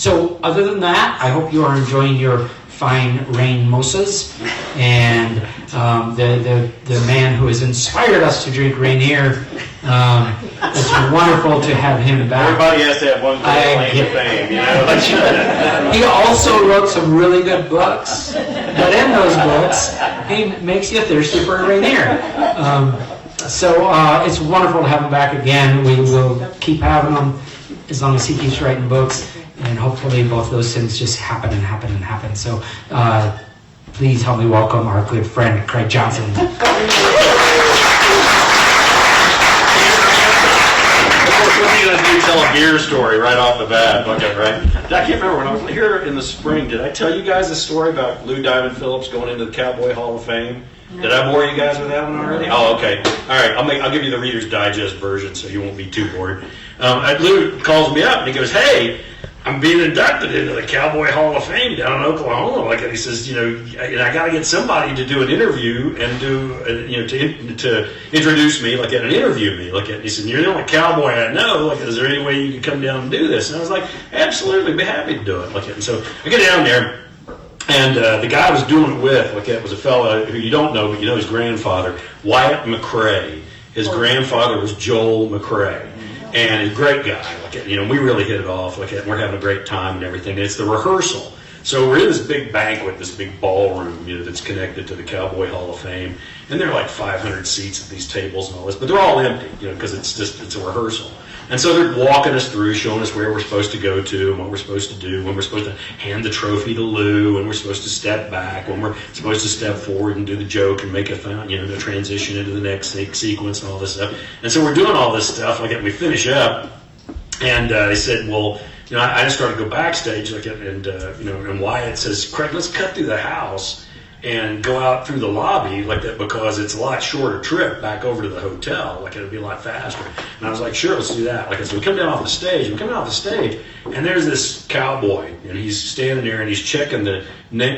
So other than that, I hope you are enjoying your fine rain mosas, and the man who has inspired us to drink Rainier. It's wonderful to have him back. Everybody has to have one claim to fame, you know. He also wrote some really good books, but in those books, he makes you thirsty for a Rainier. So it's wonderful to have him back again. We will keep having him as long as he keeps writing books. And hopefully both those things just happen and happen and happen. So please help me welcome our good friend, Craig Johnson. Of course, what are you going to do? Tell a beer story right off the bat. Okay, right? I can't remember when I was here in the spring. Did I tell you guys the story about Lou Diamond Phillips going into the Cowboy Hall of Fame? No. Did I bore you guys with that one already? Oh, okay. All right. I'll give you the Reader's Digest version so you won't be too bored. Lou calls me up and he goes, "Hey, I'm being inducted into the Cowboy Hall of Fame down in Oklahoma." Like, and he says, you know, I got to get somebody to do an interview and to introduce me, like, and interview me. Like, and he said, "You're the only cowboy I know. Like, is there any way you could come down and do this?" And I was like, "Absolutely, be happy to do it." Like, and so I get down there, and the guy I was doing it with, like, it was a fella who you don't know, but you know his grandfather, Wyatt McCrae. His grandfather was Joel McCrae. And he's a great guy. Like, you know, we really hit it off. Like, we're having a great time and everything. And it's the rehearsal. So we're in this big banquet, this big ballroom, you know, that's connected to the Cowboy Hall of Fame. And there are like 500 seats at these tables and all this, but they're all empty, you know, because it's a rehearsal. And so they're walking us through, showing us where we're supposed to go to and what we're supposed to do, when we're supposed to hand the trophy to Lou, when we're supposed to step back, when we're supposed to step forward and do the joke and make a transition into the next sequence and all this stuff. And so we're doing all this stuff, like, and we finish up, and they said, well, you know, I just started to go backstage, like, and Wyatt says, "Craig, let's cut through the house and go out through the lobby like that, because it's a lot shorter trip back over to the hotel. Like, it'll be a lot faster." And I was like, "Sure, let's do that." Like, so we come down off the stage. And there's this cowboy, and he's standing there and he's checking the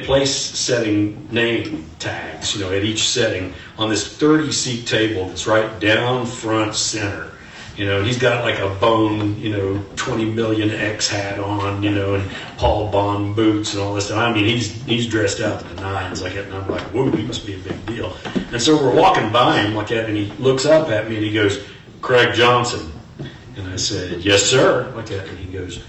place setting name tags, you know, at each setting on this 30-seat table that's right down front center. You know, and he's got like a bone, you know, 20 million X hat on, you know, and Paul Bond boots and all this stuff. I mean, he's dressed out to the nines, like that, and I'm like, whoa, he must be a big deal. And so we're walking by him like that, and he looks up at me and he goes, "Craig Johnson." And I said, "Yes, sir," like that, and he goes,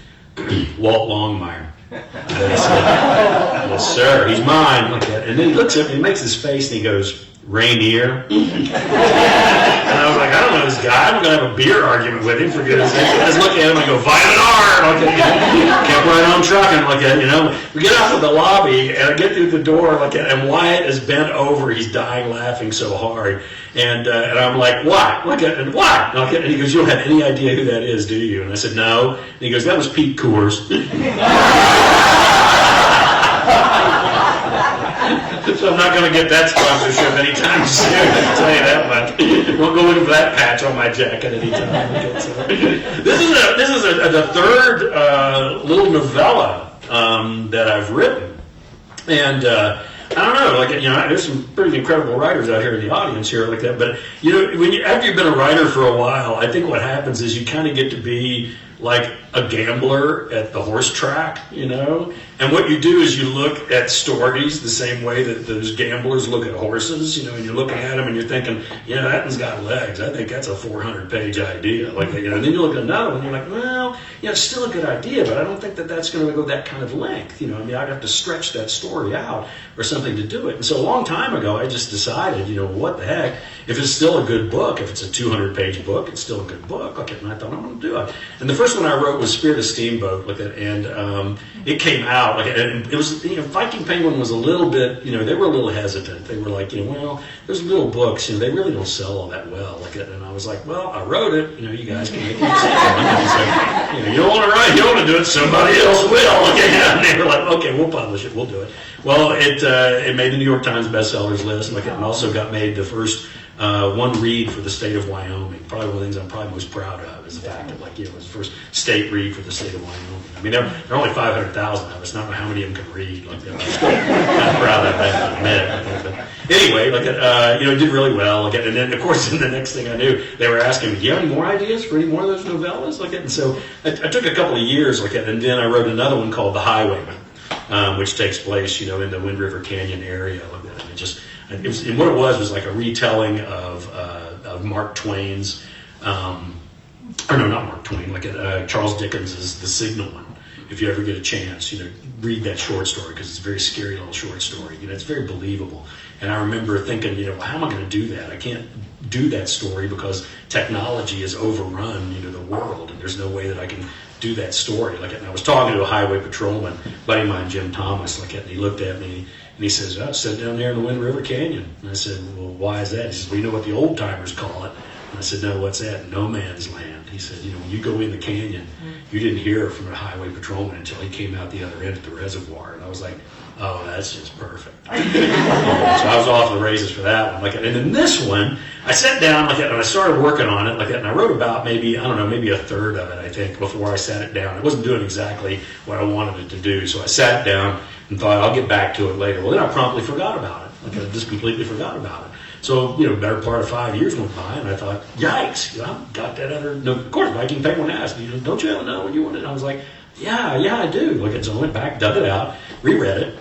"Walt Longmire." And I said, "Yes, sir, he's mine," like that. And then he looks at me, he makes his face, and he goes, "Rainier?" And I was like, "I don't know this guy. I'm going to have a beer argument with him, for goodness sake." I just look at him and go, "Vitamin R!" Like that. Kept right on trucking, like that, you know. We get out of the lobby, and I get through the door, like that, and Wyatt is bent over. He's dying laughing so hard. And I'm like, "What?" Like that, and what? Like that, and he goes, "You don't have any idea who that is, do you?" And I said, "No." And he goes, "That was Pete Coors." So I'm not going to get that sponsorship anytime soon, I'll tell you that much. Won't go looking for that patch on my jacket anytime. So, this is the third little novella that I've written. And I don't know, like, you know, there's some pretty incredible writers out here in the audience here like that. But, you know, after you've been a writer for a while, I think what happens is you kind of get to be like a gambler at the horse track, you know? And what you do is you look at stories the same way that those gamblers look at horses, you know, and you're looking at them and you're thinking, you know, that one's got legs. I think that's a 400-page idea. Like, you know, and then you look at another one and you're like, well, you know, it's still a good idea, but I don't think that that's going to go that kind of length. You know, I mean, I'd have to stretch that story out or something to do it. And so a long time ago, I just decided, you know, what the heck, if it's still a good book, if it's a 200-page book, it's still a good book. Like, and I thought, I'm going to do it. And the first one I wrote was Spirit of Steamboat, like that, and it came out, like, and it was, you know, Viking Penguin was a little bit, you know, they were a little hesitant. They were like, you know, well, those little books, you know, they really don't sell all that well, like that. And I was like, well, I wrote it, you know, you guys can make it. So, you know, you don't want to write, you don't want to do it, somebody else will. Okay, and they were like, okay, we'll publish it, we'll do it. Well, it made the New York Times bestsellers list, like, and also got made the first one read for the state of Wyoming. Probably one of the things I'm probably most proud of is the fact that, like, it was the first state read for the state of Wyoming. I mean, there are only 500,000 of us. I don't know how many of them can read. Like, I'm still kind of proud of that, I have to admit. But anyway, like, it did really well. Like, and then, of course, the next thing I knew, they were asking me, do you have any more ideas for any more of those novellas? Like, and so I took a couple of years, like, and then I wrote another one called The Highwayman, which takes place, in the Wind River Canyon area. And what it was like a retelling of Mark Twain's, or no, not Mark Twain, like Charles Dickens's The Signalman. If you ever get a chance, read that short story, because it's a very scary little short story. It's very believable. And I remember thinking, well, how am I going to do that? I can't do that story because technology has overrun, the world, and there's no way that I can do that story. Like, and I was talking to a highway patrolman, buddy of mine, Jim Thomas, like, and he looked at me and he says, "Oh, sit down there in the Wind River Canyon." And I said, "Well, why is that?" He says, "Well, you know what the old timers call it." And I said, "No, what's that?" "No man's land." He said, when you go in the canyon, you didn't hear from a highway patrolman until he came out the other end at the reservoir. And I was like, oh, that's just perfect. So I was off the races for that one. And then this one, I sat down and I started working on it and I wrote about maybe a third of it, I think, before I sat it down. It wasn't doing exactly what I wanted it to do. So I sat down and thought, I'll get back to it later. Well, then I promptly forgot about it. I just completely forgot about it. So, better part of 5 years went by, and I thought, yikes, I got that other. No, of course, Viking Penguin asked, don't you ever know what you wanted? And I was like, yeah, I do. So I went back, dug it out, reread it,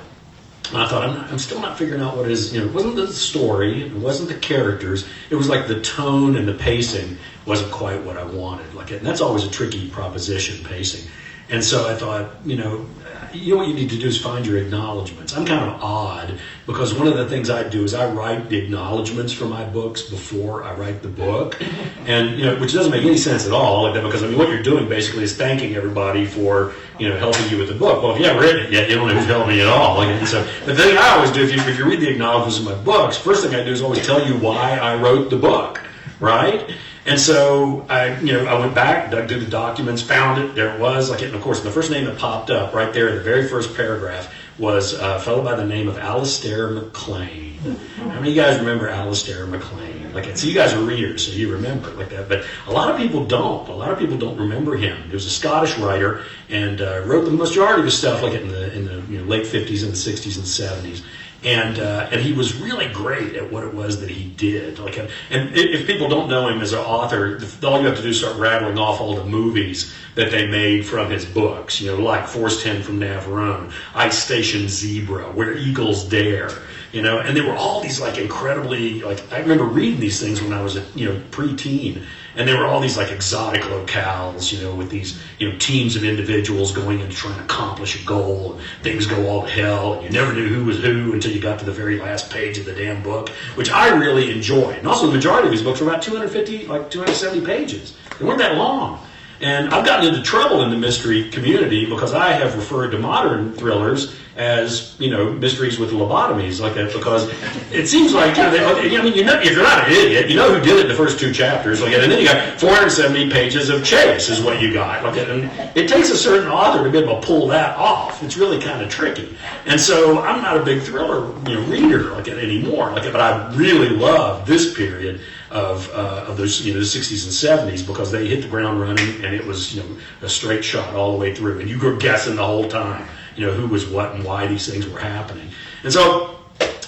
and I thought, I'm still not figuring out what it is. It wasn't the story, it wasn't the characters, it was like the tone and the pacing wasn't quite what I wanted. And that's always a tricky proposition, pacing. And so I thought, what you need to do is find your acknowledgments. I'm kind of odd because one of the things I do is I write the acknowledgments for my books before I write the book, and which doesn't make any sense at all. Because what you're doing basically is thanking everybody for helping you with the book. Well, if you haven't written it yet, you don't know who's helping me at all. And so the thing I always do, if you read the acknowledgments in my books, first thing I do is always tell you why I wrote the book, right? And so I went back, dug through the documents, found it. There it was. And of course, the first name that popped up right there in the very first paragraph was a fellow by the name of Alistair MacLean. How many of you guys remember Alistair MacLean? So you guys are readers, so you remember it like that. But a lot of people don't. A lot of people don't remember him. He was a Scottish writer and wrote the majority of his stuff in the late 50s and the 60s and 70s. And he was really great at what it was that he did. And if people don't know him as an author, all you have to do is start rattling off all the movies that they made from his books. Like Force 10 from Navarone, Ice Station Zebra, Where Eagles Dare. And there were all these incredibly I remember reading these things when I was a preteen. And there were all these exotic locales, with these teams of individuals going in trying to accomplish a goal, and things go all to hell, and you never knew who was who until you got to the very last page of the damn book, which I really enjoyed. And also, the majority of these books were about 270 pages. They weren't that long. And I've gotten into trouble in the mystery community because I have referred to modern thrillers as, mysteries with lobotomies, because it seems like, if you're not an idiot, you know who did it in the first two chapters, and then you got 470 pages of chase is what you got, and it takes a certain author to be able to pull that off. It's really kind of tricky. And so I'm not a big thriller, reader anymore, but I really love this period of those the 60s and 70s because they hit the ground running and it was a straight shot all the way through, and you were guessing the whole time who was what and why these things were happening. And so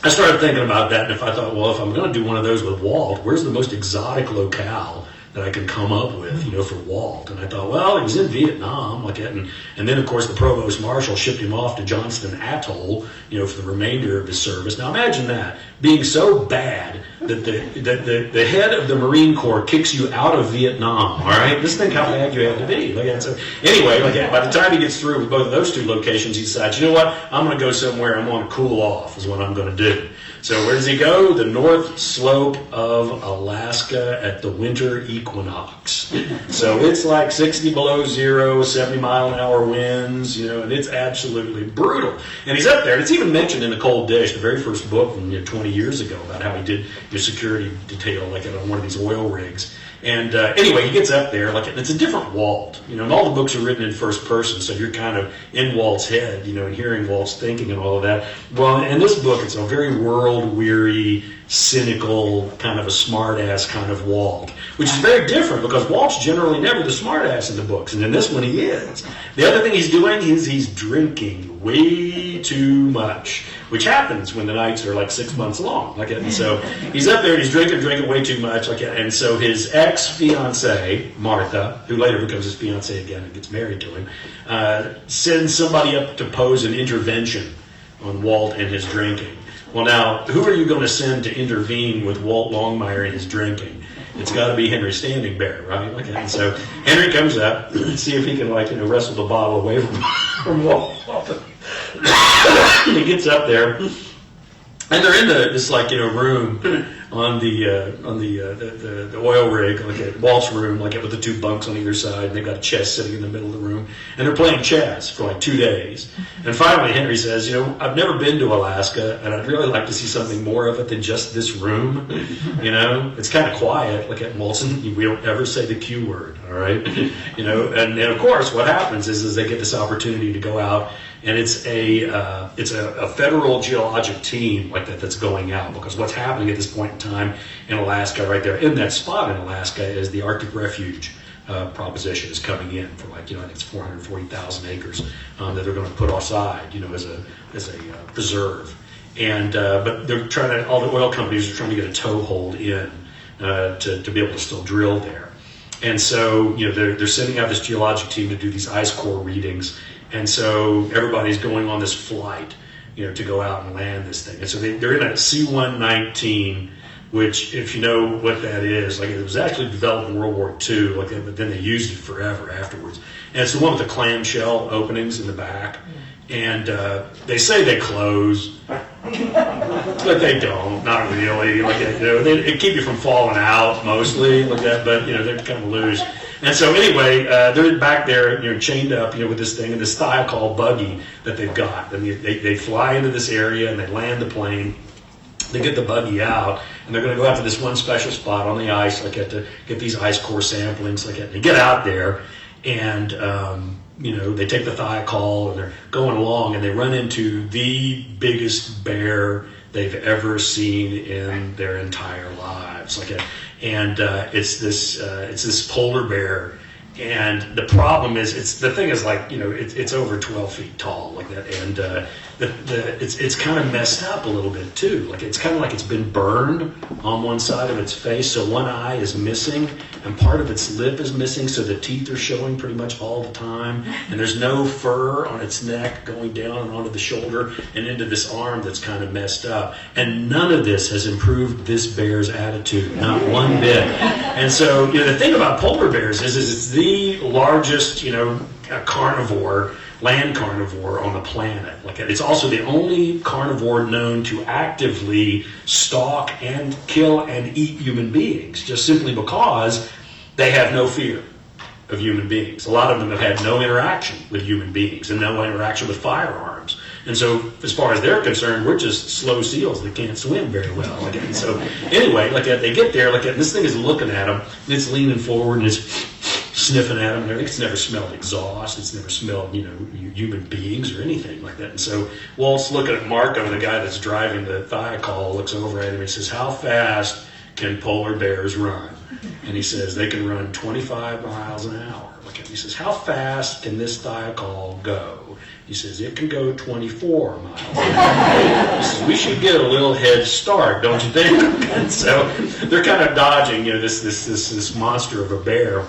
I started thinking about that, and if I thought, well, if I'm going to do one of those with Walt, where's the most exotic locale that I can come up with, for Walt? And I thought, well, he was in Vietnam, and then of course the provost marshal shipped him off to Johnston Atoll, for the remainder of his service. Now imagine that, being so bad that the head of the Marine Corps kicks you out of Vietnam, all right? Just think how bad you have to be. So anyway, by the time he gets through with both of those two locations, he decides, you know what, I'm going to go somewhere, I'm going to cool off is what I'm going to do. So where does he go? The North Slope of Alaska at the winter equinox. So it's 60 below zero, 70 mile an hour winds, and it's absolutely brutal. And he's up there, and it's even mentioned in The Cold Dish, the very first book from 20 years ago, about how he did security detail on one of these oil rigs. And anyway, he gets up there, and it's a different Walt. And all the books are written in first person, so you're kind of in Walt's head, and hearing Walt's thinking and all of that. Well, in this book, it's a very world-weary, cynical, kind of a smart-ass kind of Walt, which is very different because Walt's generally never the smart-ass in the books, and in this one he is. The other thing he's doing is he's drinking way too much, which happens when the nights are like 6 months long. Like, and so he's up there and he's drinking way too much. Like, and so his ex-fiancée, Martha, who later becomes his fiancée again and gets married to him, sends somebody up to pose an intervention on Walt and his drinking. Well, now, who are you going to send to intervene with Walt Longmire and his drinking? It's got to be Henry Standing Bear, right? Okay. And so Henry comes up, see if he can, wrestle the bottle away from Walt. He gets up there, and they're in this room on the oil rig, like at Walt's room, with the two bunks on either side, and they've got a chess sitting in the middle of the room, and they're playing chess for 2 days. And finally Henry says, I've never been to Alaska, and I'd really like to see something more of it than just this room. It's kind of quiet. Like at Molson, we don't ever say the Q word, all right? And of course what happens is they get this opportunity to go out, and it's a federal geologic team that's going out, because what's happening at this point in time in Alaska, right there in that spot in Alaska, is the Arctic Refuge proposition is coming in for I think it's 440,000 acres that they're going to put aside, as a preserve. And but they're trying to, all the oil companies are trying to get a toehold in to be able to still drill there. And so they're sending out this geologic team to do these ice core readings. And so everybody's going on this flight, to go out and land this thing. And so they're in a C-119, which, if you know what that is, it was actually developed in World War II, but then they used it forever afterwards. And it's the one with the clamshell openings in the back. And they say they close, but they don't, not really. They keep you from falling out mostly, but they're kind of loose. And so anyway, they're back there, chained up, with this thing, and this Thiokol buggy that they've got. And they fly into this area and they land the plane. They get the buggy out, and they're going to go out to this one special spot on the ice, to get these ice core samplings, and they get out there, and they take the Thiokol, and they're going along, and they run into the biggest bear they've ever seen in their entire lives. It's this polar bear, and the problem is it's over 12 feet tall, and it's kind of messed up a little bit too. It's kind of like it's been burned on one side of its face, so one eye is missing and part of its lip is missing, so the teeth are showing pretty much all the time, and there's no fur on its neck going down and onto the shoulder and into this arm that's kind of messed up. And none of this has improved this bear's attitude, not one bit. And so the thing about polar bears is it's the largest carnivore, land carnivore on the planet. It's also the only carnivore known to actively stalk and kill and eat human beings, just simply because they have no fear of human beings. A lot of them have had no interaction with human beings and no interaction with firearms. And so as far as they're concerned, we're just slow seals that can't swim very well. And so anyway, they get there, and this thing is looking at them, and it's leaning forward, and it's sniffing at them. It's never smelled exhaust. It's never smelled, human beings or anything like that. And so Walt's looking at Marco, the guy that's driving the Thiokol, looks over at him and says, "How fast can polar bears run?" And he says, "They can run 25 miles an hour." He says, "How fast can this Thiokol go?" He says, "It can go 24 miles an hour." He says, "We should get a little head start, don't you think?" And so they're kind of dodging, this monster of a bear.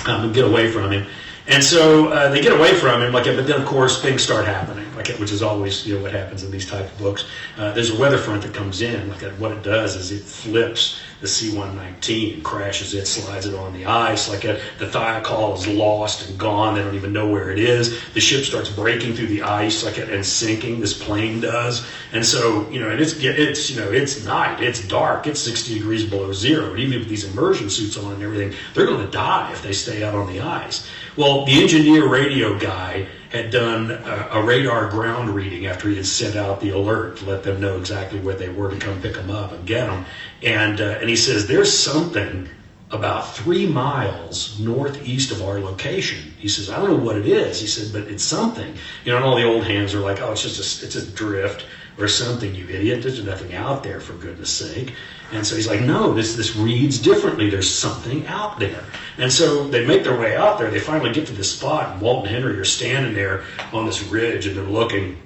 And get away from him. And so they get away from him, but then of course things start happening, which is always what happens in these type of books. There's a weather front that comes in. What it does is it flips the C-119, crashes it, slides it on the ice. The Thiokol is lost and gone. They don't even know where it is. The ship starts breaking through the ice, and sinking. This plane does. And so and it's night, it's dark, it's 60 degrees below zero. And even with these immersion suits on and everything, they're going to die if they stay out on the ice. Well, the engineer radio guy had done a radar ground reading after he had sent out the alert to let them know exactly where they were to come pick them up and get them. And he says, "There's something about 3 miles northeast of our location." He says, "I don't know what it is." He said, "But it's something." And all the old hands are like, "Oh, it's a drift." or something, you idiot. There's nothing out there, for goodness sake. And so he's like, no, this reads differently. There's something out there. And so they make their way out there. They finally get to this spot, and Walt and Henry are standing there on this ridge, and they're looking,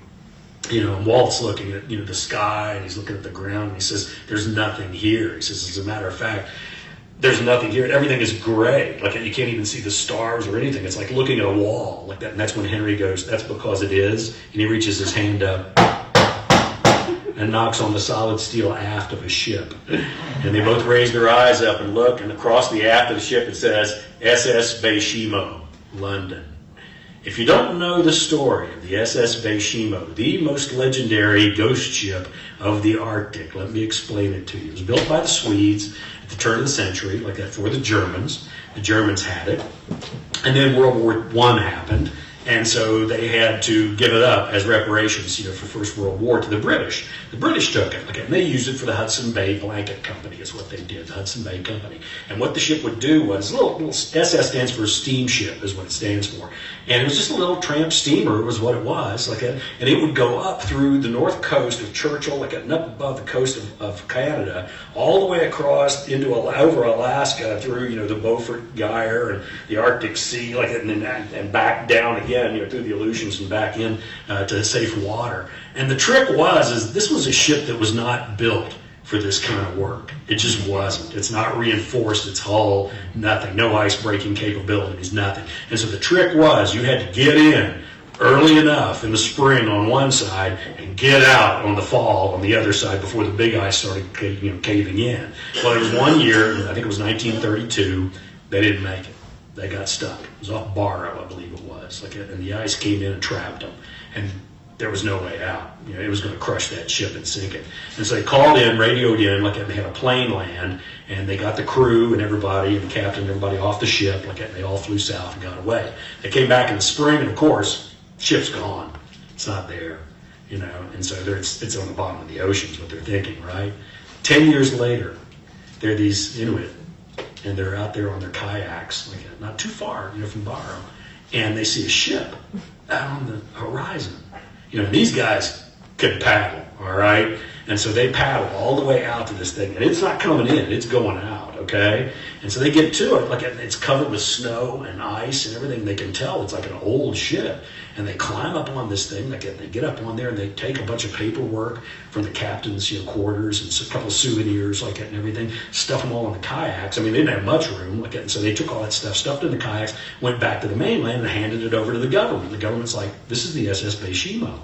and Walt's looking at, the sky, and he's looking at the ground, and he says, there's nothing here. He says, as a matter of fact, there's nothing here. Everything is gray. Like, you can't even see the stars or anything. It's like looking at a wall like that. And that's when Henry goes, that's because it is. And he reaches his hand up and knocks on the solid steel aft of a ship. And they both raise their eyes up and look, and across the aft of the ship it says, SS Beishimo, London. If you don't know the story of the SS Beishimo, the most legendary ghost ship of the Arctic, let me explain it to you. It was built by the Swedes at the turn of the century, like that, for the Germans. The Germans had it. And then World War I happened, and so they had to give it up as reparations, for First World War to the British. The British took it, and they used it for the Hudson Bay Blanket Company, is what they did, the Hudson Bay Company. And what the ship would do was, little SS stands for steamship, is what it stands for. And it was just a little tramp steamer, was what it was, and it would go up through the north coast of Churchill, and up above the coast of Canada, all the way across over Alaska, through, the Beaufort Gyre and the Arctic Sea, and back down again, through the Aleutians and back in to safe water. And the trick was, this was a ship that was not built for this kind of work. It just wasn't. It's not reinforced, its hull, nothing. No ice-breaking capabilities, nothing. And so the trick was, you had to get in early enough in the spring on one side and get out on the fall on the other side before the big ice started caving in. Well, there was one year, I think it was 1932, they didn't make it. They got stuck. It was off Barrow, I believe it was. And the ice came in and trapped them. And there was no way out. It was going to crush that ship and sink it. And so they called in, radioed in, and they had a plane land, and they got the crew and everybody, and the captain and everybody off the ship, and they all flew south and got away. They came back in the spring, and of course, ship's gone. It's not there, and so it's on the bottom of the ocean is what they're thinking, right? 10 years later, there are these Inuit, and they're out there on their kayaks, not too far, from Barrow, and they see a ship out on the horizon. These guys could paddle, all right? And so they paddle all the way out to this thing, and it's not coming in, it's going out, okay? And so they get to it, it's covered with snow and ice and everything. They can tell it's like an old ship. And they climb up on this thing, they get up on there, and they take a bunch of paperwork from the captain's quarters and a couple of souvenirs and everything, stuff them all in the kayaks. They didn't have much room, and so they took all that stuff, stuffed it in the kayaks, went back to the mainland and handed it over to the government. The government's like, this is the SS Beishimo,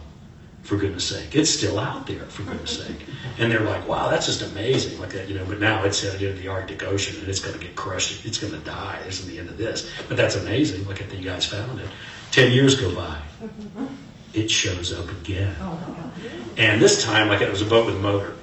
for goodness sake. It's still out there, for goodness sake. And they're like, wow, that's just amazing, but now it's headed into the Arctic Ocean, and it's going to get crushed. It's going to die. This is the end of this. But that's amazing. Look at that you guys found it. 10 years go by. It shows up again. And this time, it was a boat with a motor.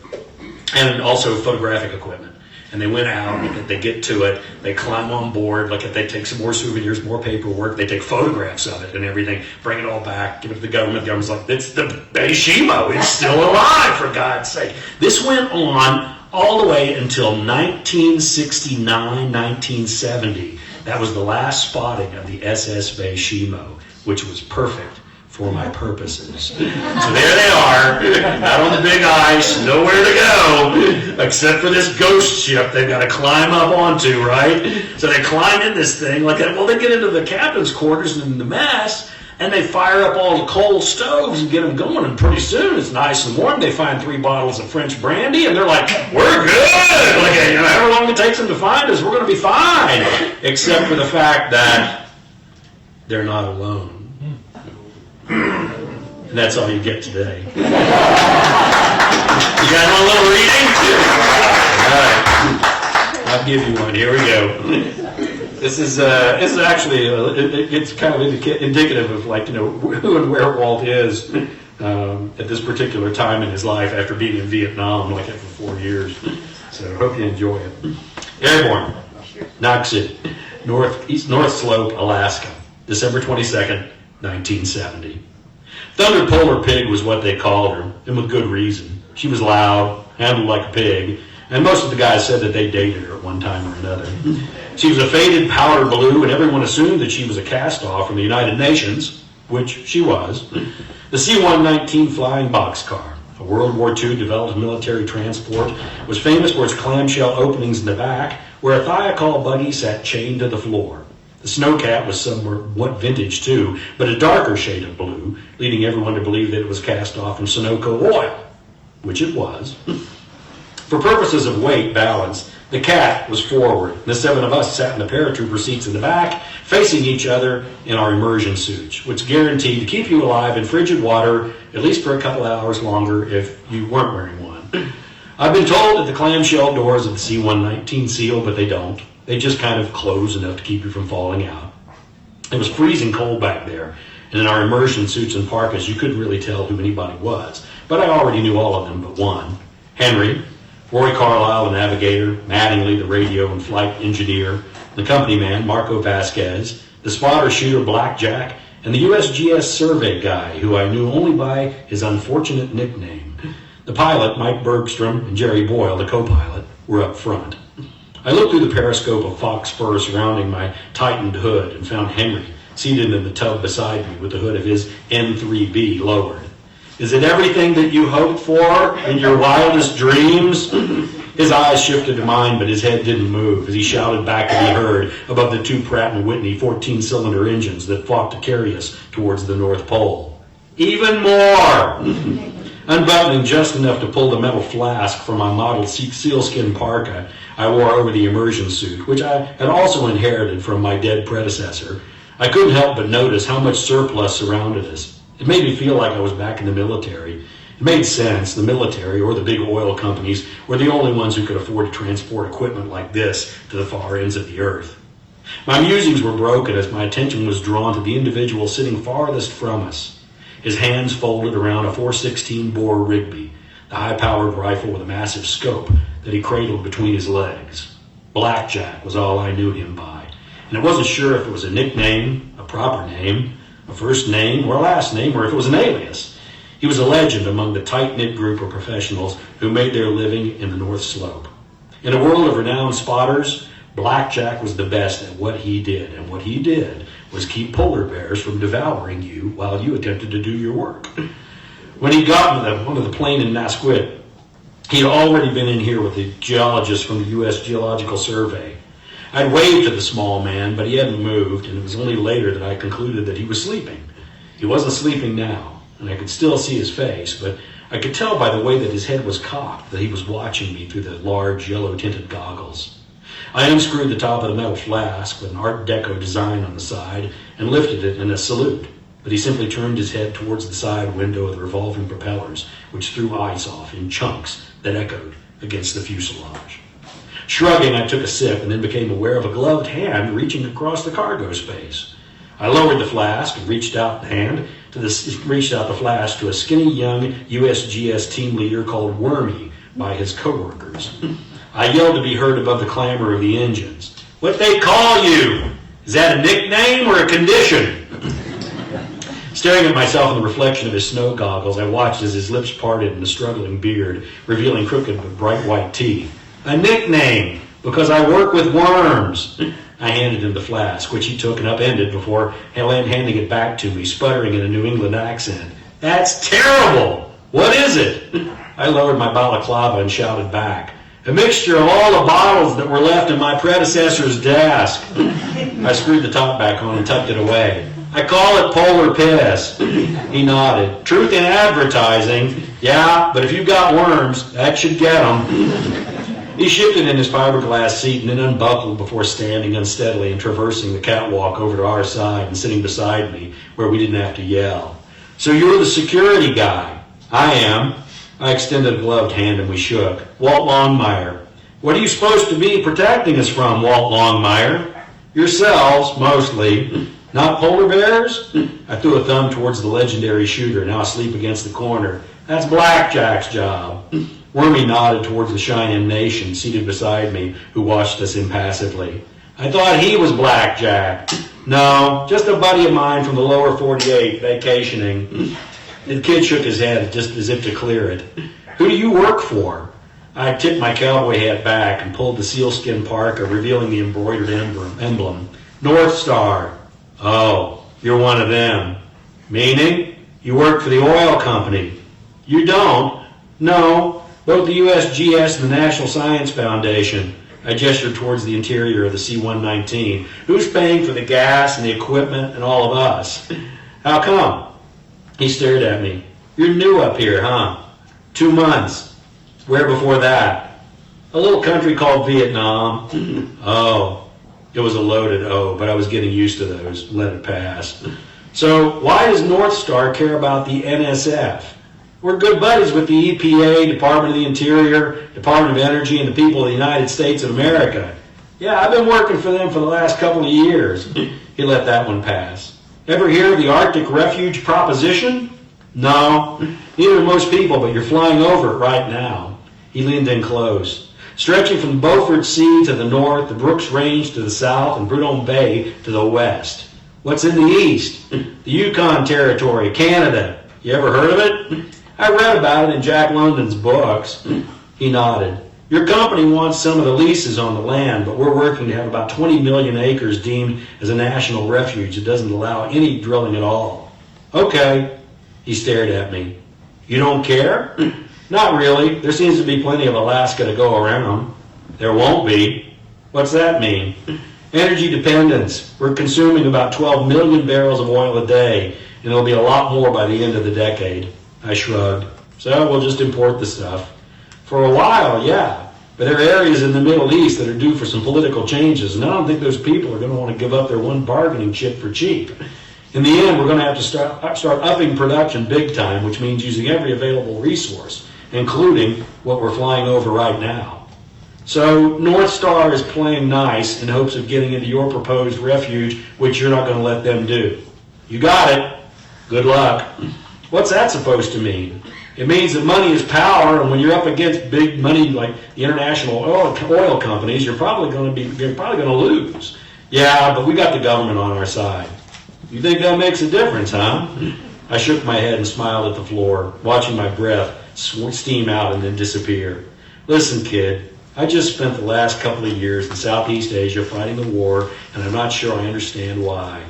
And also photographic equipment. And they went out, they get to it, they climb on board, they take some more souvenirs, more paperwork, they take photographs of it and everything, bring it all back, give it to the government. The government's like, it's the Beishimo, it's still alive, for God's sake. This went on all the way until 1969, 1970. That was the last spotting of the SS Beishimo, which was perfect for my purposes. So there they are, out on the big ice, nowhere to go, except for this ghost ship they've got to climb up onto, right? So they climb in this thing, they get into the captain's quarters and the mess, and they fire up all the coal stoves and get them going, and pretty soon it's nice and warm. They find 3 bottles of French brandy, and they're like, we're good! However long it takes them to find us, we're going to be fine. Except for the fact that they're not alone. And that's all you get today. You guys want a little reading? All right. I'll give you one. Here we go. This is actually, it's kind of indicative of who and where Walt is at this particular time in his life after being in Vietnam for 4 years. So I hope you enjoy it. Airborne, Knox City, North Slope, Alaska, December 22nd, 1970. Thunder Polar Pig was what they called her, and with good reason. She was loud, handled like a pig, and most of the guys said that they dated her at one time or another. She was a faded powder blue, and everyone assumed that she was a cast-off from the United Nations, which she was. The C-119 flying boxcar, a World War II developed military transport, was famous for its clamshell openings in the back, where a thiacol buggy sat chained to the floor. The Snowcat was somewhat vintage too, but a darker shade of blue, leading everyone to believe that it was cast off from Sunoco oil, which it was. For purposes of weight balance, the Cat was forward. The 7 of us sat in the paratrooper seats in the back, facing each other in our immersion suits, which guaranteed to keep you alive in frigid water at least for a couple hours longer if you weren't wearing one. I've been told that the clamshell doors of the C-119 seal, but they don't. They just kind of close enough to keep you from falling out. It was freezing cold back there, and in our immersion suits and parkas, you couldn't really tell who anybody was. But I already knew all of them but one. Henry, Roy Carlisle, the navigator, Mattingly, the radio and flight engineer, the company man, Marco Vasquez, the spotter-shooter, Blackjack, and the USGS survey guy, who I knew only by his unfortunate nickname. The pilot, Mike Bergstrom, and Jerry Boyle, the co-pilot, were up front. I looked through the periscope of fox fur surrounding my tightened hood and found Henry seated in the tub beside me with the hood of his N3B lowered. Is it everything that you hoped for in your wildest dreams? His eyes shifted to mine, but his head didn't move as he shouted back to be heard above the 2 Pratt & Whitney 14-cylinder engines that fought to carry us towards the North Pole. Even more! Unbuttoning just enough to pull the metal flask from my mottled sealskin parka I wore over the immersion suit, which I had also inherited from my dead predecessor, I couldn't help but notice how much surplus surrounded us. It made me feel like I was back in the military. It made sense. The military, or the big oil companies, were the only ones who could afford to transport equipment like this to the far ends of the earth. My musings were broken as my attention was drawn to the individual sitting farthest from us, his hands folded around a .416 bore Rigby, the high-powered rifle with a massive scope that he cradled between his legs. Blackjack was all I knew him by, and I wasn't sure if it was a nickname, a proper name, a first name, or a last name, or if it was an alias. He was a legend among the tight-knit group of professionals who made their living in the North Slope. In a world of renowned spotters, Blackjack was the best at what he did, and what he did was keep polar bears from devouring you while you attempted to do your work. When he got onto the plane in Nasquit, he had already been in here with the geologist from the U.S. Geological Survey. I'd waved to the small man, but he hadn't moved, and it was only later that I concluded that he was sleeping. He wasn't sleeping now, and I could still see his face, but I could tell by the way that his head was cocked that he was watching me through the large yellow-tinted goggles. I unscrewed the top of the metal flask with an Art Deco design on the side and lifted it in a salute, but he simply turned his head towards the side window of the revolving propellers, which threw ice off in chunks that echoed against the fuselage. Shrugging, I took a sip and then became aware of a gloved hand reaching across the cargo space. I lowered the flask and reached out the flask to a skinny young USGS team leader called Wormy by his coworkers. I yelled to be heard above the clamor of the engines. What they call you? Is that a nickname or a condition? Staring at myself in the reflection of his snow goggles, I watched as his lips parted in a struggling beard, revealing crooked but bright white teeth. A nickname, because I work with worms. I handed him the flask, which he took and upended before handing it back to me, sputtering in a New England accent. That's terrible! What is it? I lowered my balaclava and shouted back. A mixture of all the bottles that were left in my predecessor's desk. I screwed the top back on and tucked it away. I call it polar piss. He nodded. Truth in advertising. Yeah, but if you've got worms, that should get them. He shifted in his fiberglass seat and then unbuckled before standing unsteadily and traversing the catwalk over to our side and sitting beside me where we didn't have to yell. So you're the security guy. I am. I extended a gloved hand and we shook. Walt Longmire. What are you supposed to be protecting us from, Walt Longmire? Yourselves, mostly. Not polar bears? I threw a thumb towards the legendary shooter, now asleep against the corner. That's Blackjack's job. Wormy nodded towards the Cheyenne Nation seated beside me, who watched us impassively. I thought he was Blackjack. No, just a buddy of mine from the lower 48, vacationing. The kid shook his head just as if to clear it. Who do you work for? I tipped my cowboy hat back and pulled the sealskin parka, revealing the embroidered emblem. North Star. Oh, you're one of them. Meaning? You work for the oil company. You don't. No, both the USGS and the National Science Foundation. I gestured towards the interior of the C-119. Who's paying for the gas and the equipment and all of us? How come? He stared at me. You're new up here, huh? 2 months. Where before that? A little country called Vietnam. Oh, it was a loaded O, but I was getting used to those. Let it pass. So why does North Star care about the NSF? We're good buddies with the EPA, Department of the Interior, Department of Energy, and the people of the United States of America. Yeah, I've been working for them for the last couple of years. He let that one pass. Ever hear of the Arctic Refuge Proposition? No, neither do most people, but you're flying over it right now. He leaned in close. Stretching from the Beaufort Sea to the north, the Brooks Range to the south, and Prudhomme Bay to the west. What's in the east? The Yukon Territory, Canada. You ever heard of it? I read about it in Jack London's books. He nodded. Your company wants some of the leases on the land, but we're working to have about 20 million acres deemed as a national refuge that doesn't allow any drilling at all. Okay. He stared at me. You don't care? Not really. There seems to be plenty of Alaska to go around. There won't be. What's that mean? Energy dependence. We're consuming about 12 million barrels of oil a day, and there'll be a lot more by the end of the decade. I shrugged. So we'll just import the stuff. For a while, yeah. But there are areas in the Middle East that are due for some political changes, and I don't think those people are going to want to give up their one bargaining chip for cheap. In the end, we're going to have to start upping production big time, which means using every available resource, including what we're flying over right now. So North Star is playing nice in hopes of getting into your proposed refuge, which you're not going to let them do. You got it. Good luck. What's that supposed to mean? It means that money is power, and when you're up against big money like the international oil companies, you're probably going to lose. Yeah, but we got the government on our side. You think that makes a difference, huh? I shook my head and smiled at the floor, watching my breath steam out and then disappear. Listen, kid, I just spent the last couple of years in Southeast Asia fighting the war, and I'm not sure I understand why.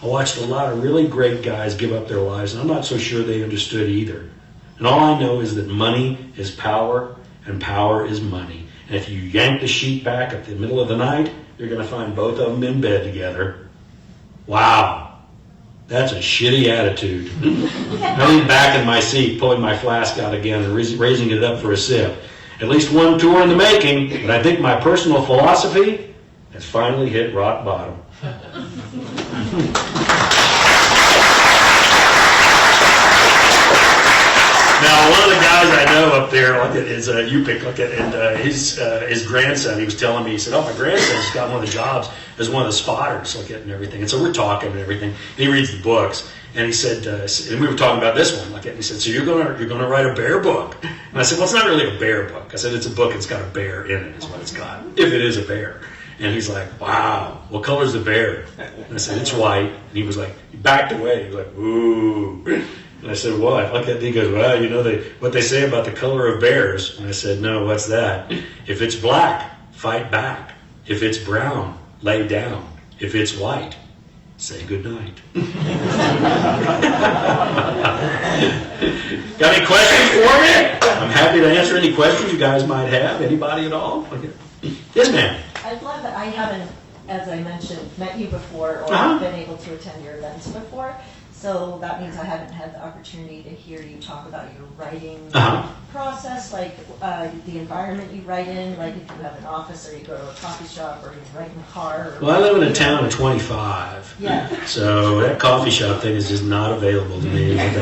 I watched a lot of really great guys give up their lives, and I'm not so sure they understood either. And all I know is that money is power, and power is money. And if you yank the sheet back at the middle of the night, you're going to find both of them in bed together. Wow. That's a shitty attitude. I leaned back in my seat, pulling my flask out again and raising it up for a sip. At least one tour in the making, but I think my personal philosophy has finally hit rock bottom. Now, one of the guys I know up there is Yupik, and his grandson, he was telling me, he said, oh, my grandson's got one of the jobs as one of the spotters, and everything. And so we're talking and everything, and he reads the books. And he said, and we were talking about this one, and he said, so you're gonna write a bear book? And I said, well, it's not really a bear book. I said, it's a book, it's got a bear in it, is what it's got, if it is a bear. And he's like, wow, what color's the bear? And I said, it's white. And he was like, he backed away. He was like, ooh. And I said, what? Look at it. He goes, well, you know what they say about the color of bears. And I said, no, what's that? If it's black, fight back. If it's brown, lay down. If it's white, say goodnight. Got any questions for me? I'm happy to answer any questions you guys might have. Anybody at all? Okay. Yes, ma'am. I'd love that. I haven't, as I mentioned, met you before or been able to attend your events before. So that means I haven't had the opportunity to hear you talk about your writing process, like the environment you write in, like if you have an office or you go to a coffee shop or you write in a car. Or, well, I live in a town of 25. Yeah. So that coffee shop thing is just not available to me. I've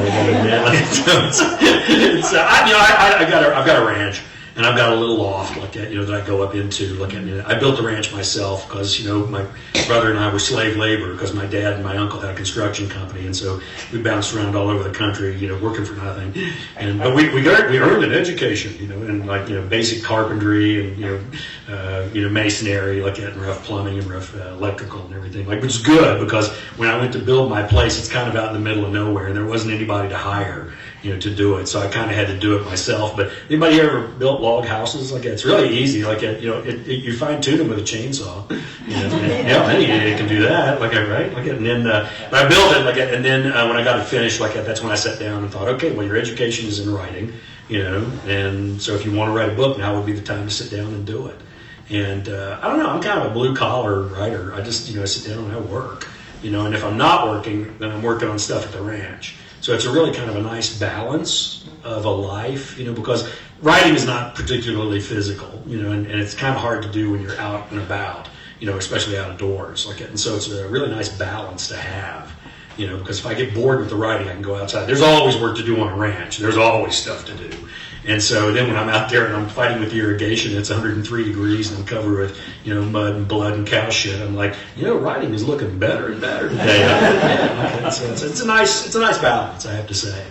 got a ranch. And I've got a little loft like that, that I go up into. I built the ranch myself because, my brother and I were slave labor because my dad and my uncle had a construction company, and so we bounced around all over the country, working for nothing. But we earned an education, in basic carpentry and masonry, and rough plumbing and rough electrical and everything, which is good because when I went to build my place, it's kind of out in the middle of nowhere, and there wasn't anybody to hire, to do it. So I kind of had to do it myself. But anybody ever built log houses. Like it's really easy. Like you fine tune them with a chainsaw. Any idiot can do that. Right? And then but I built it. And then when I got it finished, that's when I sat down and thought, okay, well, your education is in writing, and so if you want to write a book, now would be the time to sit down and do it. And I don't know. I'm kind of a blue collar writer. I just I sit down and I work. And if I'm not working, then I'm working on stuff at the ranch. So it's a really kind of a nice balance of a life, because writing is not particularly physical, and it's kind of hard to do when you're out and about, especially outdoors. And so it's a really nice balance to have, because if I get bored with the writing, I can go outside. There's always work to do on a ranch. There's always stuff to do. And so then when I'm out there and I'm fighting with the irrigation, it's 103 degrees and I'm covered with, mud and blood and cow shit. I'm like, writing is looking better and better today. So it's a nice balance, I have to say.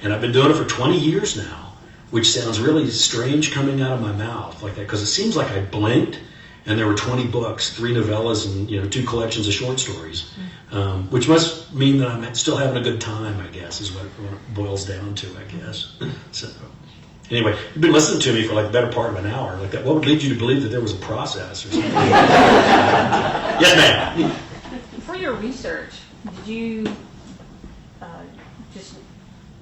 And I've been doing it for 20 years now, which sounds really strange coming out of my mouth like that, because it seems like I blinked and there were 20 books, 3 novellas and 2 collections of short stories, which must mean that I'm still having a good time, I guess, is what it boils down to, I guess. So. Anyway, you've been listening to me for the better part of an hour. What would lead you to believe that there was a process or something? Yes, ma'am. For your research, did you just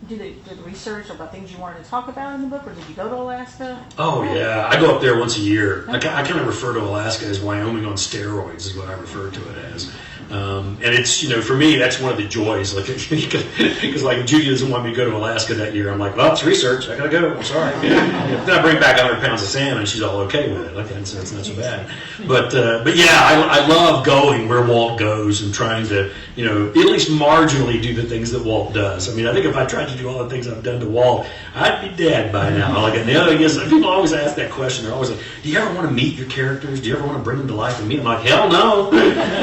do the research about things you wanted to talk about in the book, or did you go to Alaska? Oh, yeah. I go up there once a year. I kind of refer to Alaska as Wyoming on steroids is what I refer to it as. And it's, for me, that's one of the joys. Because Judy doesn't want me to go to Alaska that year. I'm like, well, it's research. I got to go. I'm sorry. Then I bring back 100 pounds of salmon and she's all okay with it. So it's not so bad. But yeah, I love going where Walt goes and trying to, at least marginally do the things that Walt does. I mean, I think if I tried to do all the things I've done to Walt, I'd be dead by now. And the other thing is, people always ask that question. They're always like, do you ever want to meet your characters? Do you ever want to bring them to life and meet them? I'm like, hell no.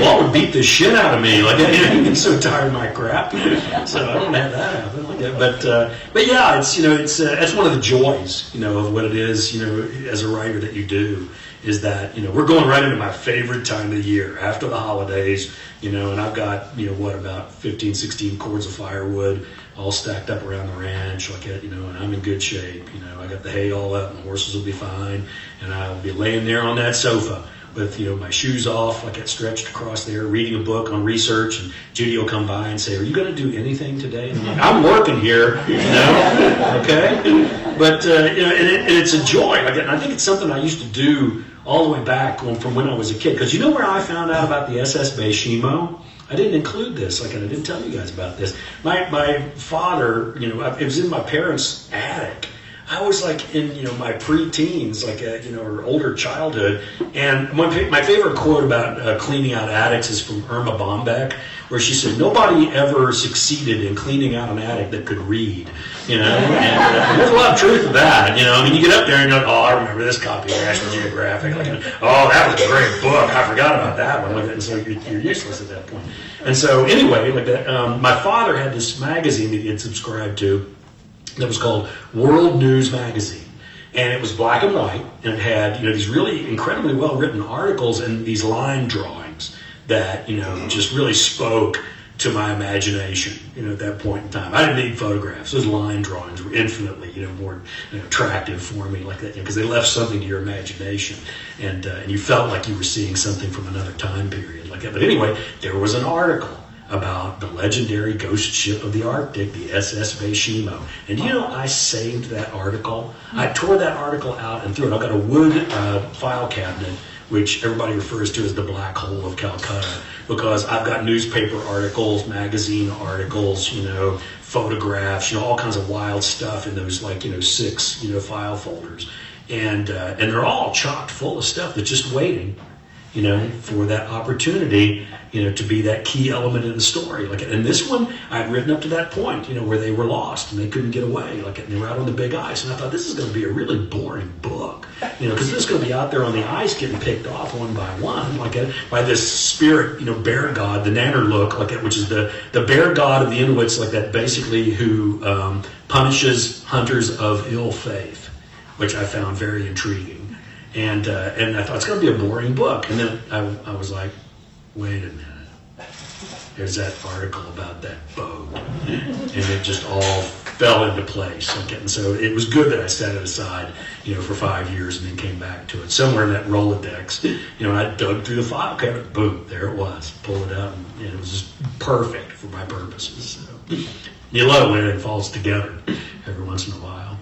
Walt would beat the shit out of me. He'd be so tired of my crap. So I didn't have that happen. But yeah, it's that's one of the joys, of what it is, as a writer that you do, is that, we're going right into my favorite time of the year, after the holidays, and I've got, about 15, 16 cords of firewood all stacked up around the ranch, and I'm in good shape, I got the hay all up, and the horses will be fine, and I'll be laying there on that sofa with, my shoes off, stretched across there, reading a book on research, and Judy will come by and say, are you going to do anything today? And I'm like, I'm working here, okay? But, and it's a joy. I think it's something I used to do all the way back from when I was a kid. Because where I found out about the SS Beishimo? I didn't include this, I didn't tell you guys about this. My father, it was in my parents' attic. I was in, my pre-teens, or older childhood. And my favorite quote about cleaning out attics is from Irma Bombeck, where she said, nobody ever succeeded in cleaning out an attic that could read, And there's a lot of truth to that, you get up there and you're like, oh, I remember this copy of National Geographic. Oh, that was a great book. I forgot about that one. And so you're useless at that point. And so anyway, my father had this magazine that he had subscribed to that was called World News Magazine. And it was black and white, and it had, these really incredibly well-written articles and these line drawings that, just really spoke to my imagination, at that point in time. I didn't need photographs. Those line drawings were infinitely, more attractive for me like that, because they left something to your imagination, and you felt like you were seeing something from another time period like that. But anyway, there was an article about the legendary ghost ship of the Arctic, the SS Beishimo. And I saved that article. I tore that article out and threw it. I've got a wood file cabinet, which everybody refers to as the black hole of Calcutta, because I've got newspaper articles, magazine articles, photographs, all kinds of wild stuff in those 6, file folders. And they're all chock full of stuff that's just waiting, for that opportunity, to be that key element of the story. And this one, I'd written up to that point, where they were lost and they couldn't get away, and they were out on the big ice. And I thought, this is going to be a really boring book, because this is going to be out there on the ice getting picked off one by one, by this spirit, bear god, the Nannerlook, which is the bear god of the Inuits, basically who punishes hunters of ill faith, which I found very intriguing. And I thought, it's going to be a boring book. And then I was like, wait a minute. There's that article about that boat. And it just all fell into place. Okay? And so it was good that I set it aside, for 5 years and then came back to it. Somewhere in that Rolodex, I dug through the file cabinet, boom, there it was. Pulled it out, and it was just perfect for my purposes. So, you love when it falls together every once in a while.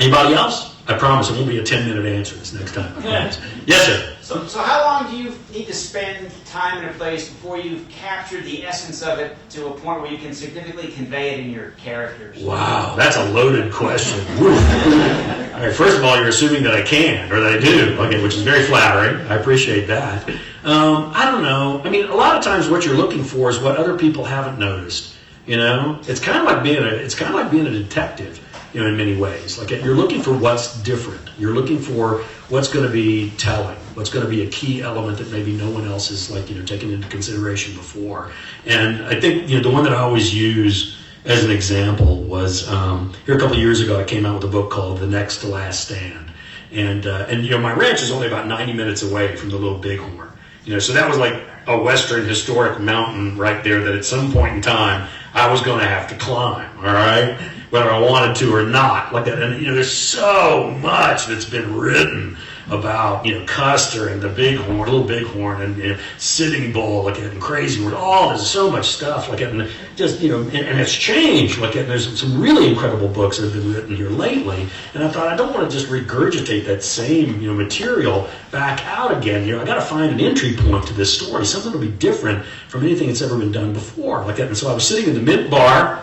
Anybody else? I promise it won't be a 10-minute answer this next time. I promise. Yes, sir. So how long do you need to spend time in a place before you've captured the essence of it to a point where you can significantly convey it in your characters? Wow, that's a loaded question. All right, first of all, you're assuming that I can, or that I do, which is very flattering. I appreciate that. I don't know. I mean, a lot of times what you're looking for is what other people haven't noticed. It's kind of like being a detective. In many ways. You're looking for what's different. You're looking for what's going to be telling, what's going to be a key element that maybe no one else is taken into consideration before. And I think the one that I always use as an example was here a couple of years ago I came out with a book called The Next to Last Stand. And my ranch is only about 90 minutes away from the Little Bighorn. So that was like a Western historic mountain right there that at some point in time I was going to have to climb, all right? Whether I wanted to or not, like that. And there's so much that's been written about Custer and the Bighorn, Little Bighorn, and Sitting Bull, and Crazy Word. There's so much stuff and just and it's changed. And there's some really incredible books that have been written here lately. And I thought I don't want to just regurgitate that same material back out again. I got to find an entry point to this story, something that'll be different from anything that's ever been done before. And so I was sitting in the Mint Bar.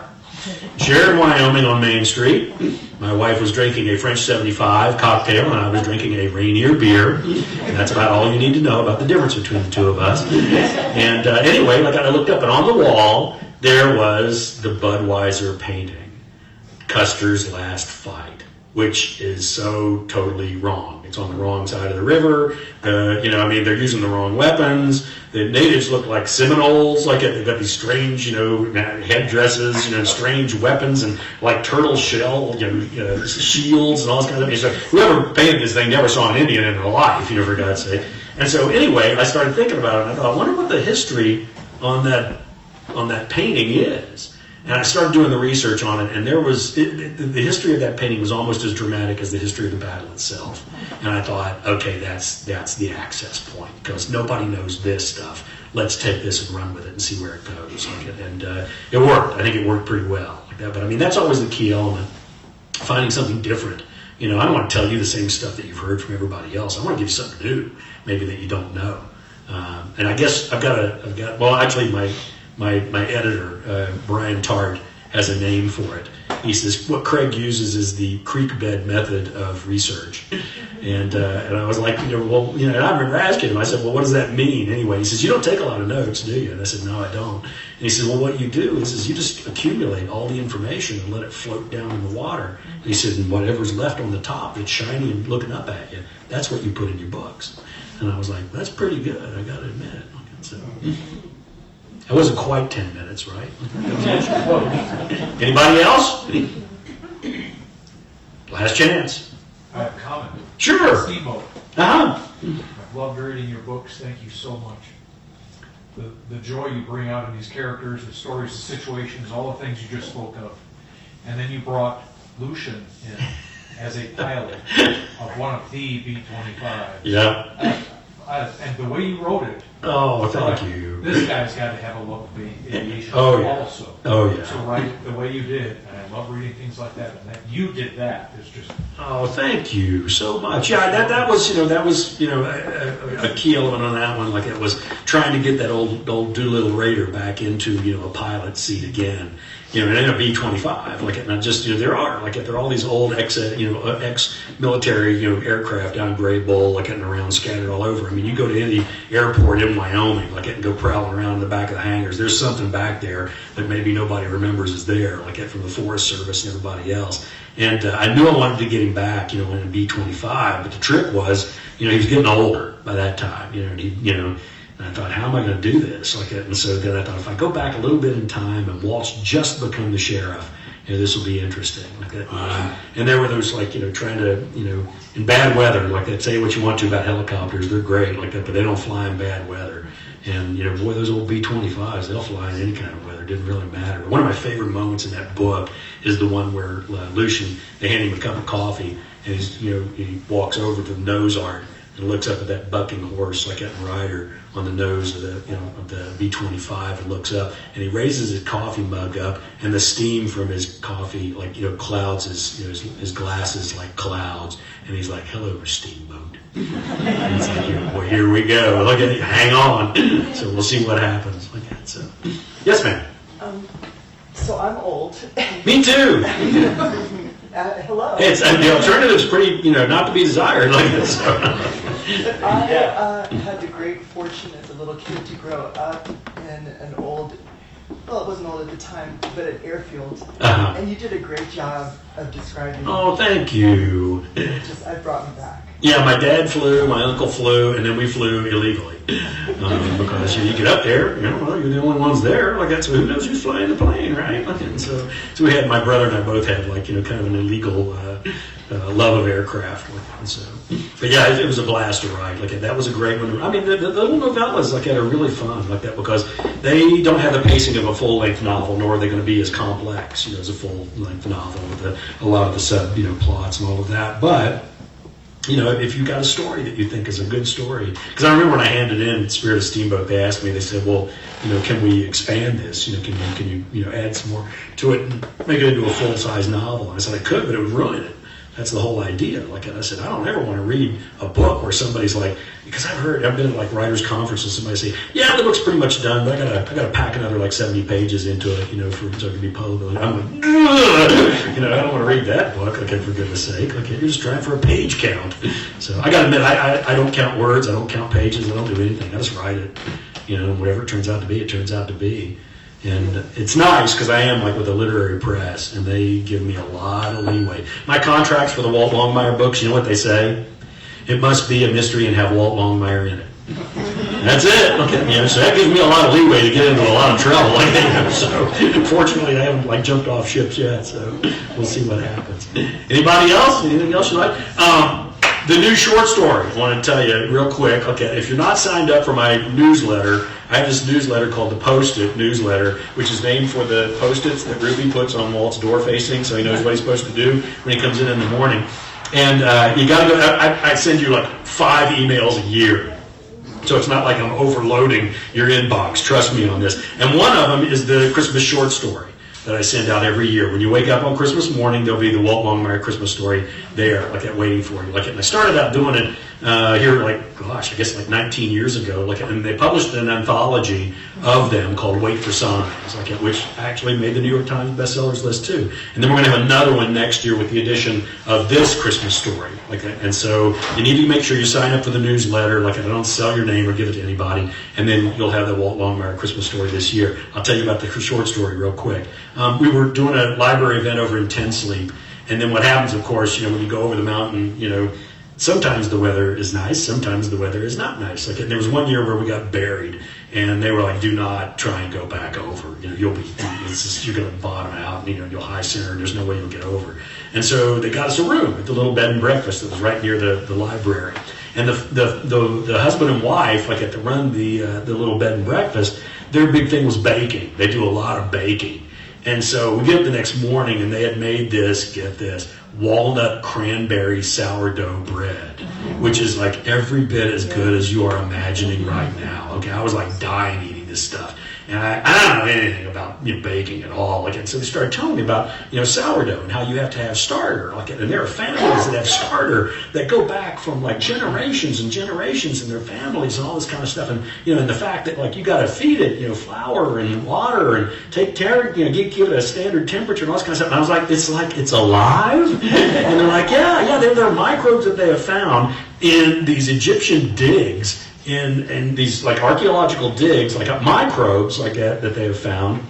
Sheridan, Wyoming on Main Street. My wife was drinking a French 75 cocktail and I was drinking a Rainier beer. And that's about all you need to know about the difference between the two of us. And anyway, I looked up and on the wall there was the Budweiser painting, Custer's Last Fight, which is so totally wrong. It's on the wrong side of the river. They're using the wrong weapons. The natives look like Seminoles, they've got these strange, headdresses, strange weapons and like turtle shell, shields and all this kind of thing. So whoever painted this thing never saw an Indian in their life, for God's sake. And so anyway, I started thinking about it and I thought, I wonder what the history on that painting is. And I started doing the research on it, and there was the history of that painting was almost as dramatic as the history of the battle itself. And I thought, okay, that's the access point because nobody knows this stuff. Let's take this and run with it and see where it goes. And it worked. I think it worked pretty well like that. But that's always the key element: finding something different. I don't want to tell you the same stuff that you've heard from everybody else. I want to give you something new, maybe that you don't know. And I guess I've got. Well, actually, my editor, Brian Tart, has a name for it. He says what Craig uses is the creek bed method of research. And I was like, and I remember asking him, I said, well, what does that mean anyway? He says, you don't take a lot of notes, do you? And I said, no, I don't. And he says, well, what you do is you just accumulate all the information and let it float down in the water. And he said, and whatever's left on the top that's shiny and looking up at you, that's what you put in your books. And I was like, that's pretty good, I got to admit. So, it wasn't quite 10 minutes, right? Anybody else? Last chance. I have a comment. Sure. Steamboat. I've loved reading your books. Thank you so much. The joy you bring out in these characters, the stories, the situations, all the things you just spoke of. And then you brought Lucian in as a pilot of one of the B-25. Yeah. And the way you wrote it. Oh, thank you. This guy's got to have a love of aviation also. Oh, yeah. So write it the way you did, and I love reading things like that. And that you did that is just. Oh, thank you so much. Yeah, that was a key element on that one. It was trying to get that old Doolittle Raider back into a pilot seat again. And in a B-25, not just there are all these old ex-military aircraft down Gray Bull and around scattered all over. I mean, you go to any airport in Wyoming and go prowling around in the back of the hangars. There's something back there that maybe nobody remembers is there, from the Forest Service and everybody else. And I knew I wanted to get him back, in a B-25. But the trick was, he was getting older by that time. And I thought, how am I going to do this? And so then I thought, if I go back a little bit in time and Walt's just become the sheriff, this will be interesting. And there were those, trying to, in bad weather, that say what you want to about helicopters, they're great, but they don't fly in bad weather. And, boy, those old B-25s, they'll fly in any kind of weather. didn't really matter. One of my favorite moments in that book is the one where Lucian, they hand him a cup of coffee, and he walks over to the nose art and looks up at that bucking horse, like that rider on the nose of the B-25, and looks up, and he raises his coffee mug up, and the steam from his coffee, clouds his glasses like clouds, and he's like, "Hello, steamboat." And it's like, well, here we go. Look at it, hang on. So we'll see what happens. Like that. So, yes, ma'am. So I'm old. Me too. Hello. It's the alternative's pretty, not to be desired. Like this. So. I had the great fortune as a little kid to grow up in an old, well, it wasn't old at the time, but an airfield. Uh-huh. And you did a great job of describing Oh, thank you. I brought me back. Yeah, my dad flew, my uncle flew, and then we flew illegally. Because you get up there, you're the only ones there. Like that's who knows who's flying the plane, right? And so we had, my brother and I both had kind of an illegal love of aircraft. And so, but yeah, it was a blast to ride. Like that was a great one. I mean, the little novellas are really fun like that because they don't have the pacing of a full length novel, nor are they going to be as complex, as a full length novel with a lot of the sub plots and all of that. But if you got a story that you think is a good story, because I remember when I handed in Spirit of Steamboat, they asked me, they said, well, can we expand this? Can you add some more to it and make it into a full-size novel? And I said, I could, but it would ruin it. That's the whole idea. I said, I don't ever want to read a book where somebody's like, because I've been at writers' conferences, somebody say, yeah, the book's pretty much done, but I gotta pack another 70 pages into it, so it can be published. I'm like, ugh! I don't want to read that book. For goodness sake, you're just trying for a page count. So I gotta admit, I don't count words, I don't count pages, I don't do anything. I just write it. Whatever it turns out to be, it turns out to be. And it's nice because I am with a literary press, and they give me a lot of leeway. My contracts for the Walt Longmire books, you know what they say? It must be a mystery and have Walt Longmire in it. That's it. Okay. So that gives me a lot of leeway to get into a lot of trouble. So fortunately, I haven't jumped off ships yet. So we'll see what happens. Anybody else? Anything else you like? The new short story, I want to tell you real quick. Okay, if you're not signed up for my newsletter, I have this newsletter called the Post-it newsletter, which is named for the Post-its that Ruby puts on Walt's door facing, so he knows what he's supposed to do when he comes in the morning. And you got to go. I send you 5 emails a year, so it's not like I'm overloading your inbox. Trust me on this. And one of them is the Christmas short story that I send out every year. When you wake up on Christmas morning, there'll be the Walt Longmire Christmas story there, waiting for you. And I started out doing it here, I guess 19 years ago. And they published an anthology of them called Wait for Signs, which actually made the New York Times bestsellers list too. And then we're going to have another one next year with the addition of this Christmas story. And so you need to make sure you sign up for the newsletter. I don't sell your name or give it to anybody. And then you'll have the Walt Longmire Christmas story this year. I'll tell you about the short story real quick. We were doing a library event over in Tensleep. And then what happens, of course, when you go over the mountain, sometimes the weather is nice, sometimes the weather is not nice. And there was one year where we got buried, and they were like, "Do not try and go back over. You're going to bottom out, and you'll high center, and there's no way you'll get over." And so they got us a room at the little bed and breakfast that was right near the library. And the husband and wife, that run the little bed and breakfast, their big thing was baking. They do a lot of baking. And so we get up the next morning, and they had made this, get this, walnut cranberry sourdough bread, which is every bit as good as you are imagining right now. Okay, I was dying eating this stuff. And I don't know anything about baking at all. And so they started telling me about sourdough and how you have to have starter. And there are families that have starter that go back from generations and generations in their families and all this kind of stuff. And and the fact that you got to feed it flour and water and take care give it a standard temperature and all this kind of stuff. And I was it's alive. And they're yeah, they're microbes that they have found in these Egyptian digs. In these archaeological digs, microbes that they have found,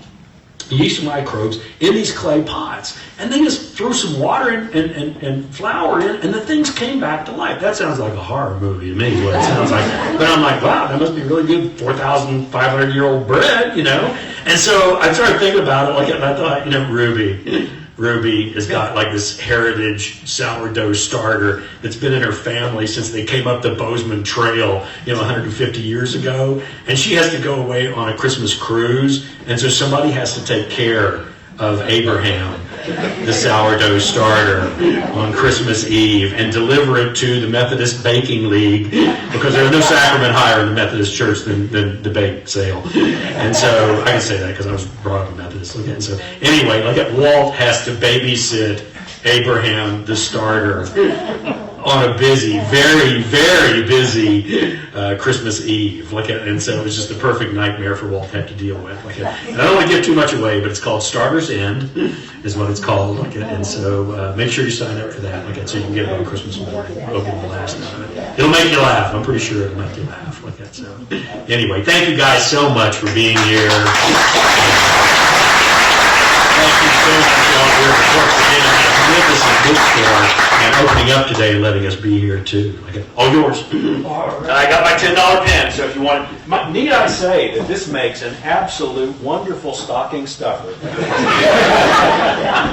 yeast microbes in these clay pots, and they just threw some water and flour in, and the things came back to life. That sounds like a horror movie to me. What it sounds like, but I'm wow, that must be really good 4,500-year-old bread, And so I started thinking about it, and I thought, Ruby, Ruby has got like this heritage sourdough starter that's been in her family since they came up the Bozeman Trail, 150 years ago. And she has to go away on a Christmas cruise, and so somebody has to take care of Abraham, the sourdough starter, on Christmas Eve and deliver it to the Methodist Baking League, because there's no sacrament higher in the Methodist Church than the bake sale. And so I can say that because I was brought up a Methodist. Okay, and so anyway, Walt has to babysit Abraham, the starter, on a busy, very, very busy Christmas Eve. And so it was just a perfect nightmare for Walt to have to deal with. And I don't want to give too much away, but it's called Starter's End, is what it's called. And so make sure you sign up for that, so you can get it on Christmas morning. Open the last time. It'll make you laugh. I'm pretty sure it'll make you laugh. So anyway, thank you guys so much for being here. Thank you so much, y'all, for being in that magnificent bookstore and opening up today and letting us be here too. All yours. And I got my $10 pen, so if you want it. Need I say that this makes an absolute wonderful stocking stuffer.